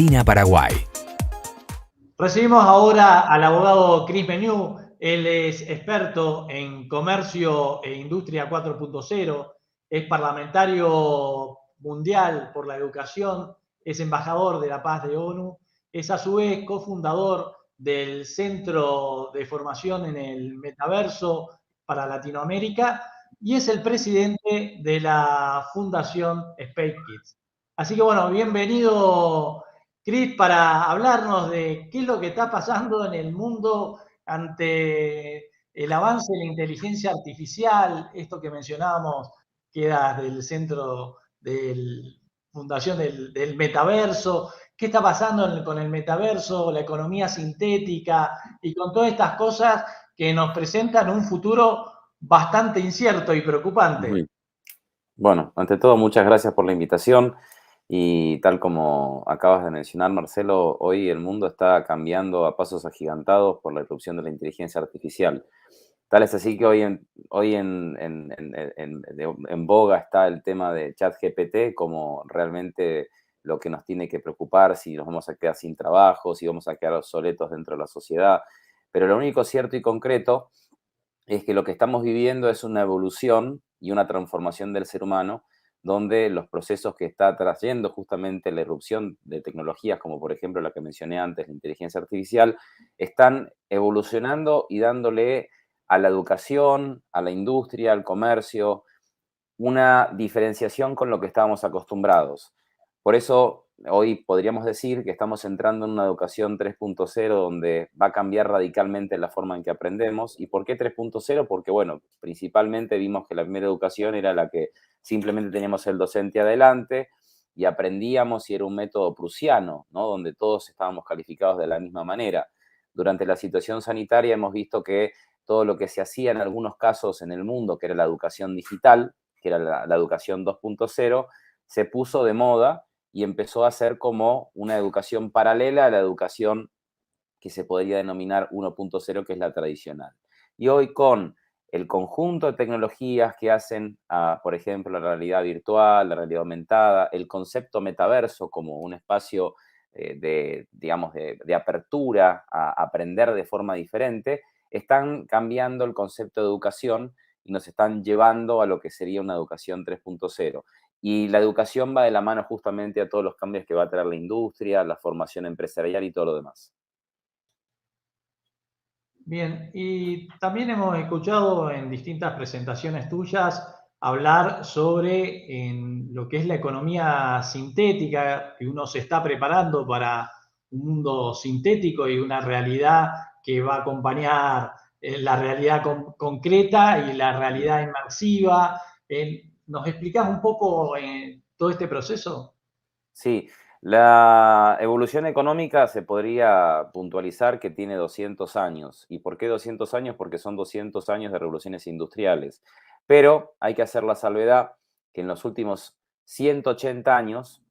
Argentina, Paraguay. Recibimos ahora al abogado Chris Menu. Él es experto en comercio e industria 4.0, es parlamentario mundial por la educación, es embajador de la paz de ONU, es a su vez cofundador del Centro de Formación en el Metaverso para Latinoamérica y es el presidente de la Fundación Space Kids. Así que bueno, bienvenido Cris, para hablarnos de qué es lo que está pasando en el mundo ante el avance de la inteligencia artificial, esto que mencionábamos, queda del centro de fundación del metaverso, qué está pasando con el metaverso, la economía sintética y con todas estas cosas que nos presentan un futuro bastante incierto y preocupante. Bueno, ante todo, muchas gracias por la invitación y tal como acabas de mencionar, Marcelo, hoy el mundo está cambiando a pasos agigantados por la irrupción de la inteligencia artificial. Tal es así que hoy en boga está el tema de ChatGPT como realmente lo que nos tiene que preocupar, si nos vamos a quedar sin trabajo, si vamos a quedar obsoletos dentro de la sociedad. Pero lo único cierto y concreto es que lo que estamos viviendo es una evolución y una transformación del ser humano, donde los procesos que está trayendo justamente la irrupción de tecnologías, como por ejemplo la que mencioné antes, la inteligencia artificial, están evolucionando y dándole a la educación, a la industria, al comercio, una diferenciación con lo que estábamos acostumbrados. Por eso, hoy podríamos decir que estamos entrando en una educación 3.0 donde va a cambiar radicalmente la forma en que aprendemos. ¿Y por qué 3.0? Porque, bueno, principalmente vimos que la primera educación era la que simplemente teníamos el docente adelante y aprendíamos y era un método prusiano, ¿no? Donde todos estábamos calificados de la misma manera. Durante la situación sanitaria hemos visto que todo lo que se hacía en algunos casos en el mundo, que era la educación digital, que era la educación 2.0, se puso de moda y empezó a ser como una educación paralela a la educación que se podría denominar 1.0, que es la tradicional. Y hoy con el conjunto de tecnologías que hacen, por ejemplo, la realidad virtual, la realidad aumentada, el concepto metaverso como un espacio digamos, de apertura a aprender de forma diferente, están cambiando el concepto de educación y nos están llevando a lo que sería una educación 3.0. Y la educación va de la mano justamente a todos los cambios que va a traer la industria, la formación empresarial y todo lo demás. Bien, y también hemos escuchado en distintas presentaciones tuyas hablar sobre lo que es la economía sintética, que uno se está preparando para un mundo sintético y una realidad que va a acompañar la realidad concreta y la realidad inmersiva. ¿Nos explicás un poco todo este proceso? Sí, la evolución económica se podría puntualizar que tiene 200 años. ¿Y por qué 200 años? Porque son 200 años de revoluciones industriales. Pero hay que hacer la salvedad que en los últimos 180 años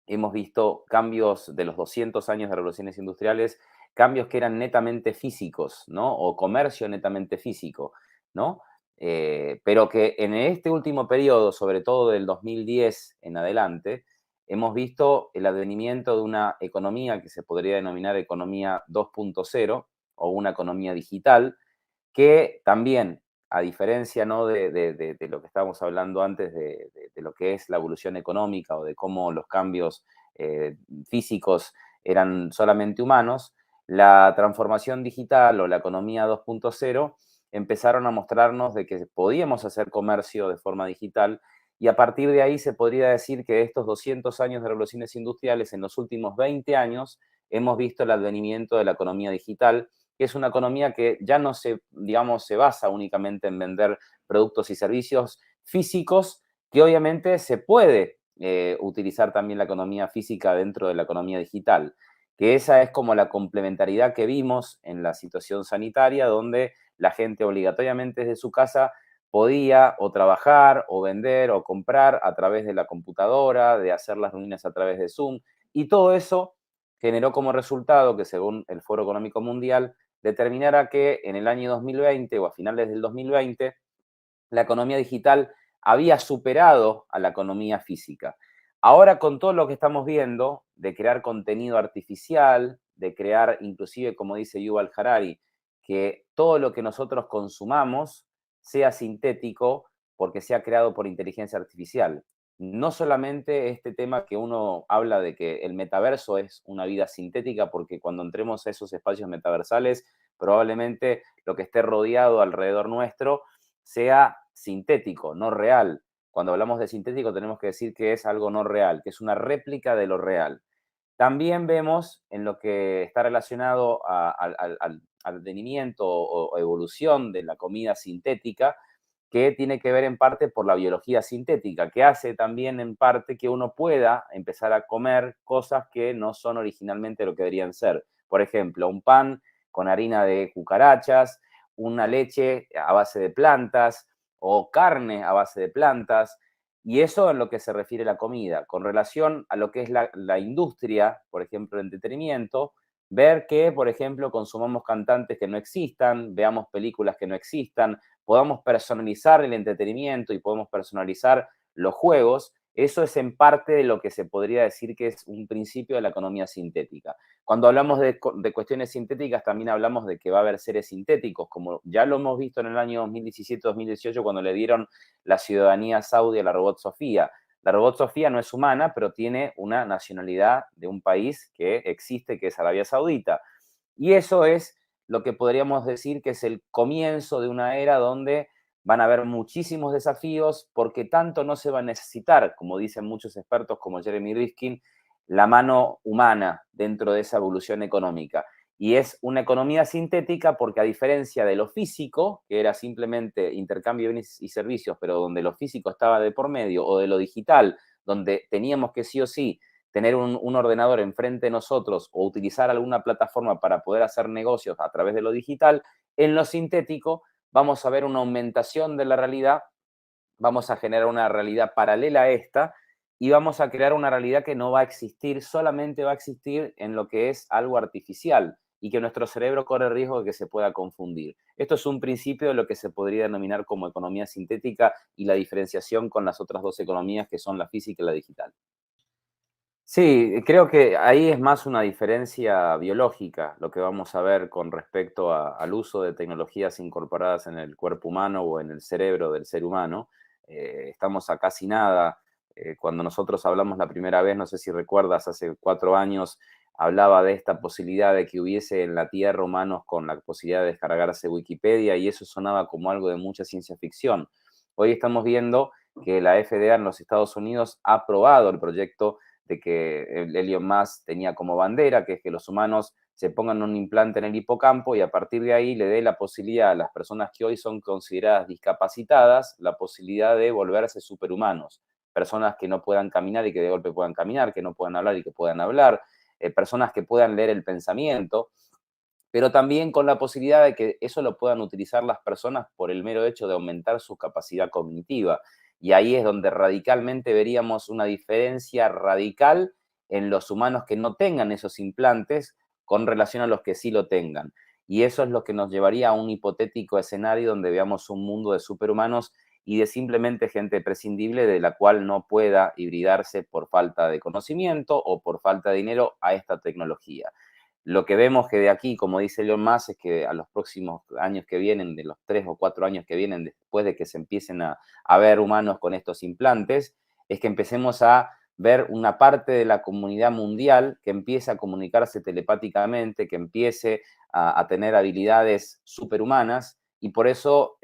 hemos visto cambios de los 200 años de revoluciones industriales, cambios que eran netamente físicos, ¿no? O comercio netamente físico, ¿no? Pero que en este último periodo, sobre todo del 2010 en adelante, hemos visto el advenimiento de una economía que se podría denominar economía 2.0 o una economía digital, que también, a diferencia, ¿no? de lo que estábamos hablando antes de lo que es la evolución económica o de cómo los cambios físicos eran solamente humanos, la transformación digital o la economía 2.0 empezaron a mostrarnos de que podíamos hacer comercio de forma digital y a partir de ahí se podría decir que de estos 200 años de revoluciones industriales, en los últimos 20 años hemos visto el advenimiento de la economía digital, que es una economía que ya no se, digamos, se basa únicamente en vender productos y servicios físicos, que obviamente se puede utilizar también la economía física dentro de la economía digital, que esa es como la complementariedad que vimos en la situación sanitaria, donde la gente obligatoriamente desde su casa podía o trabajar o vender o comprar a través de la computadora, de hacer las reuniones a través de Zoom, y todo eso generó como resultado que, según el Foro Económico Mundial, determinara que en el año 2020 o a finales del 2020 la economía digital había superado a la economía física. Ahora con todo lo que estamos viendo, de crear contenido artificial, de crear inclusive, como dice Yuval Harari, que todo lo que nosotros consumamos sea sintético porque sea creado por inteligencia artificial. No solamente este tema que uno habla de que el metaverso es una vida sintética, porque cuando entremos a esos espacios metaversales, probablemente lo que esté rodeado alrededor nuestro sea sintético, no real. Cuando hablamos de sintético tenemos que decir que es algo no real, que es una réplica de lo real. También vemos en lo que está relacionado al tenimiento o evolución de la comida sintética, que tiene que ver en parte por la biología sintética, que hace también en parte que uno pueda empezar a comer cosas que no son originalmente lo que deberían ser. Por ejemplo, un pan con harina de cucarachas, una leche a base de plantas o carne a base de plantas. Y eso en lo que se refiere a la comida. Con relación a lo que es la industria, por ejemplo, el entretenimiento, ver que, por ejemplo, consumamos cantantes que no existan, veamos películas que no existan, podamos personalizar el entretenimiento y podemos personalizar los juegos, eso es en parte de lo que se podría decir que es un principio de la economía sintética. Cuando hablamos de cuestiones sintéticas, también hablamos de que va a haber seres sintéticos, como ya lo hemos visto en el año 2017-2018, cuando le dieron la ciudadanía saudí a la robot Sofía. La robot Sofía no es humana, pero tiene una nacionalidad de un país que existe, que es Arabia Saudita. Y eso es lo que podríamos decir que es el comienzo de una era donde van a haber muchísimos desafíos porque tanto no se va a necesitar, como dicen muchos expertos como Jeremy Rifkin, la mano humana dentro de esa evolución económica. Y es una economía sintética porque a diferencia de lo físico, que era simplemente intercambio de bienes y servicios, pero donde lo físico estaba de por medio, o de lo digital, donde teníamos que sí o sí tener un ordenador enfrente de nosotros o utilizar alguna plataforma para poder hacer negocios a través de lo digital, en lo sintético vamos a ver una aumentación de la realidad, vamos a generar una realidad paralela a esta y vamos a crear una realidad que no va a existir, solamente va a existir en lo que es algo artificial y que nuestro cerebro corre riesgo de que se pueda confundir. Esto es un principio de lo que se podría denominar como economía sintética y la diferenciación con las otras dos economías que son la física y la digital. Sí, creo que ahí es más una diferencia biológica lo que vamos a ver con respecto al uso de tecnologías incorporadas en el cuerpo humano o en el cerebro del ser humano. Estamos a casi nada. Cuando nosotros hablamos la primera vez, no sé si recuerdas, hace 4 años, hablaba de esta posibilidad de que hubiese en la Tierra humanos con la posibilidad de descargarse Wikipedia y eso sonaba como algo de mucha ciencia ficción. Hoy estamos viendo que la FDA en los Estados Unidos ha aprobado el proyecto de que Elon Musk tenía como bandera, que es que los humanos se pongan un implante en el hipocampo y a partir de ahí le dé la posibilidad a las personas que hoy son consideradas discapacitadas, la posibilidad de volverse superhumanos. Personas que no puedan caminar y que de golpe puedan caminar, que no puedan hablar y que puedan hablar, personas que puedan leer el pensamiento, pero también con la posibilidad de que eso lo puedan utilizar las personas por el mero hecho de aumentar su capacidad cognitiva. Y ahí es donde radicalmente veríamos una diferencia radical en los humanos que no tengan esos implantes con relación a los que sí lo tengan. Y eso es lo que nos llevaría a un hipotético escenario donde veamos un mundo de superhumanos y de simplemente gente prescindible de la cual no pueda hibridarse por falta de conocimiento o por falta de dinero a esta tecnología. Lo que vemos que de aquí, como dice Elon Musk, es que a los próximos años que vienen, de los 3 o 4 años que vienen después de que se empiecen a ver humanos con estos implantes, es que empecemos a ver una parte de la comunidad mundial que empiece a comunicarse telepáticamente, que empiece a tener habilidades superhumanas y por eso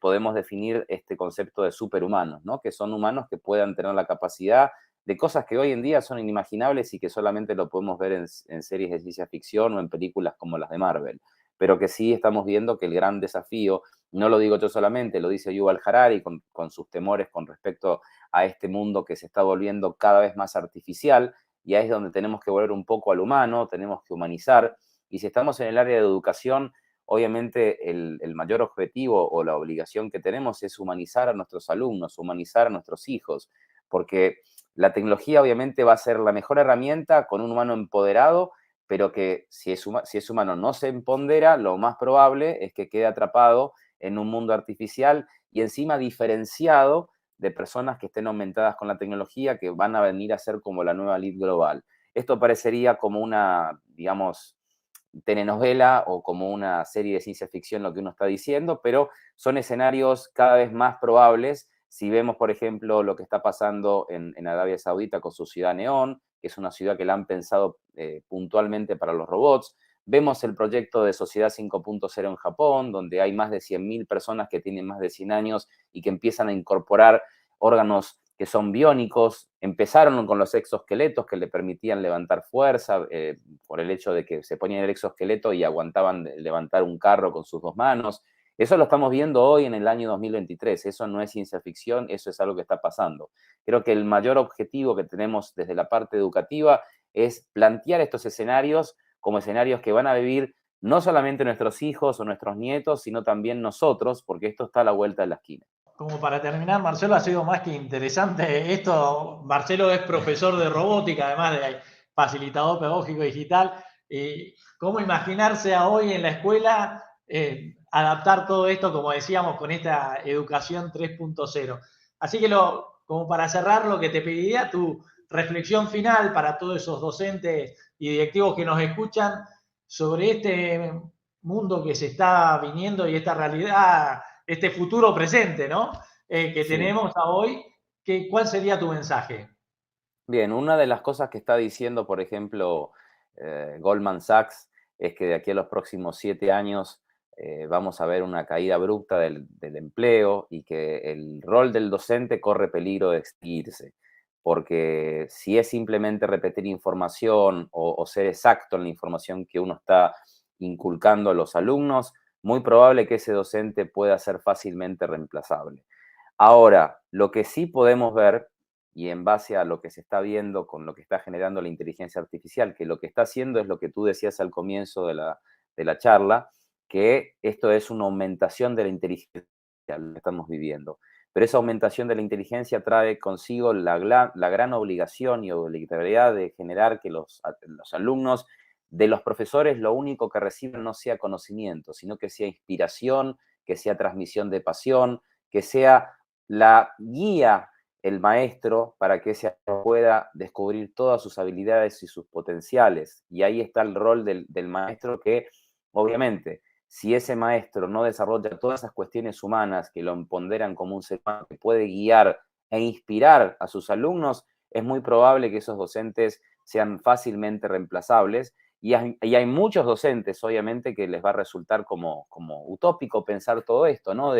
podemos definir este concepto de superhumanos, ¿no? Que son humanos que puedan tener la capacidad de cosas que hoy en día son inimaginables y que solamente lo podemos ver en series de ciencia ficción o en películas como las de Marvel. Pero que sí estamos viendo que el gran desafío, no lo digo yo solamente, lo dice Yuval Harari con sus temores con respecto a este mundo que se está volviendo cada vez más artificial, y ahí es donde tenemos que volver un poco al humano, tenemos que humanizar, y si estamos en el área de educación, obviamente el mayor objetivo o la obligación que tenemos es humanizar a nuestros alumnos, humanizar a nuestros hijos, porque la tecnología obviamente va a ser la mejor herramienta con un humano empoderado, pero que si es humano no se empodera, lo más probable es que quede atrapado en un mundo artificial y encima diferenciado de personas que estén aumentadas con la tecnología que van a venir a ser como la nueva elite global. Esto parecería como una, digamos, telenovela o como una serie de ciencia ficción lo que uno está diciendo, pero son escenarios cada vez más probables. Si vemos, por ejemplo, lo que está pasando en Arabia Saudita con su ciudad Neón, que es una ciudad que la han pensado puntualmente para los robots. Vemos el proyecto de Sociedad 5.0 en Japón, donde hay más de 100.000 personas que tienen más de 100 años y que empiezan a incorporar órganos que son biónicos. Empezaron con los exoesqueletos que le permitían levantar fuerza por el hecho de que se ponían el exoesqueleto y aguantaban levantar un carro con sus dos manos. Eso lo estamos viendo hoy en el año 2023. Eso no es ciencia ficción, eso es algo que está pasando. Creo que el mayor objetivo que tenemos desde la parte educativa es plantear estos escenarios como escenarios que van a vivir no solamente nuestros hijos o nuestros nietos, sino también nosotros, porque esto está a la vuelta de la esquina. Como para terminar, Marcelo, ha sido más que interesante esto. Marcelo es profesor de robótica, además de facilitador pedagógico digital. ¿Cómo imaginarse a hoy en la escuela adaptar todo esto, como decíamos, con esta educación 3.0? Así que, como para cerrar, lo que te pediría, tu reflexión final para todos esos docentes y directivos que nos escuchan sobre este mundo que se está viniendo y esta realidad, este futuro presente, ¿no? Que Sí. tenemos a hoy, ¿cuál sería tu mensaje? Bien, una de las cosas que está diciendo, por ejemplo, Goldman Sachs, es que de aquí a los próximos 7 años vamos a ver una caída abrupta del empleo y que el rol del docente corre peligro de extinguirse. Porque si es simplemente repetir información o ser exacto en la información que uno está inculcando a los alumnos, muy probable que ese docente pueda ser fácilmente reemplazable. Ahora, lo que sí podemos ver, y en base a lo que se está viendo con lo que está generando la inteligencia artificial, que lo que está haciendo es lo que tú decías al comienzo de la charla, que esto es una aumentación de la inteligencia lo que estamos viviendo. Pero esa aumentación de la inteligencia trae consigo la gran obligación y obligatoriedad de generar que los alumnos de los profesores lo único que reciban no sea conocimiento, sino que sea inspiración, que sea transmisión de pasión, que sea la guía, el maestro, para que ese pueda descubrir todas sus habilidades y sus potenciales. Y ahí está el rol del maestro que, obviamente, si ese maestro no desarrolla todas esas cuestiones humanas que lo empoderan como un ser humano que puede guiar e inspirar a sus alumnos, es muy probable que esos docentes sean fácilmente reemplazables. Y hay muchos docentes, obviamente, que les va a resultar como utópico pensar todo esto, ¿no?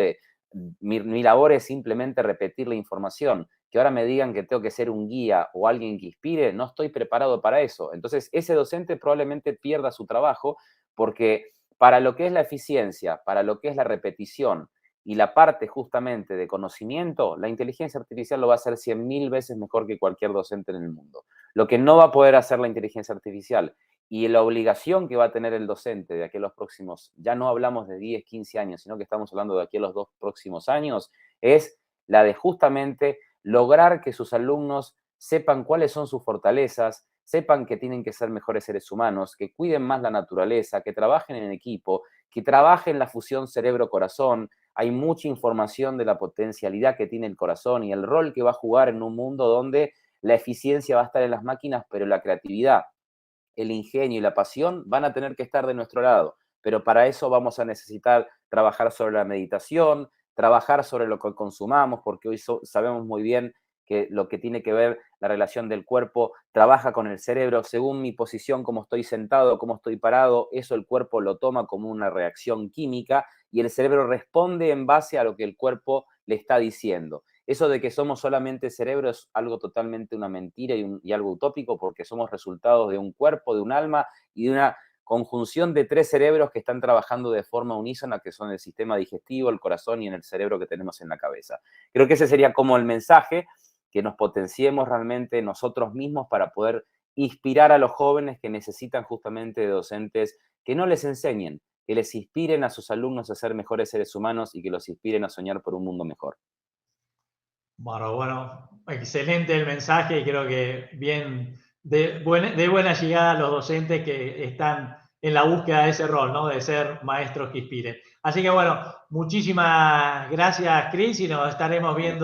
Mi labor es simplemente repetir la información. Que ahora me digan que tengo que ser un guía o alguien que inspire, no estoy preparado para eso. Entonces, ese docente probablemente pierda su trabajo porque para lo que es la eficiencia, para lo que es la repetición y la parte justamente de conocimiento, la inteligencia artificial lo va a hacer 100.000 veces mejor que cualquier docente en el mundo. Lo que no va a poder hacer la inteligencia artificial y la obligación que va a tener el docente de aquí a los próximos, ya no hablamos de 10, 15 años, sino que estamos hablando de aquí a los 2 próximos años, es la de justamente lograr que sus alumnos sepan cuáles son sus fortalezas, sepan que tienen que ser mejores seres humanos, que cuiden más la naturaleza, que trabajen en equipo, que trabajen la fusión cerebro-corazón. Hay mucha información de la potencialidad que tiene el corazón y el rol que va a jugar en un mundo donde la eficiencia va a estar en las máquinas, pero la creatividad, el ingenio y la pasión van a tener que estar de nuestro lado. Pero para eso vamos a necesitar trabajar sobre la meditación, trabajar sobre lo que consumamos, porque hoy sabemos muy bien que lo que tiene que ver la relación del cuerpo trabaja con el cerebro según mi posición, cómo estoy sentado, cómo estoy parado, eso el cuerpo lo toma como una reacción química y el cerebro responde en base a lo que el cuerpo le está diciendo. Eso de que somos solamente cerebro es algo totalmente una mentira y algo utópico porque somos resultados de un cuerpo, de un alma y de una conjunción de 3 cerebros que están trabajando de forma unísona, que son el sistema digestivo, el corazón y en el cerebro que tenemos en la cabeza. Creo que ese sería como el mensaje, que nos potenciemos realmente nosotros mismos para poder inspirar a los jóvenes que necesitan justamente de docentes que no les enseñen, que les inspiren a sus alumnos a ser mejores seres humanos y que los inspiren a soñar por un mundo mejor. Bueno, excelente el mensaje y creo que bien de buena llegada a los docentes que están en la búsqueda de ese rol, ¿no? De ser maestros que inspiren. Así que bueno, muchísimas gracias, Cris, y nos estaremos viendo.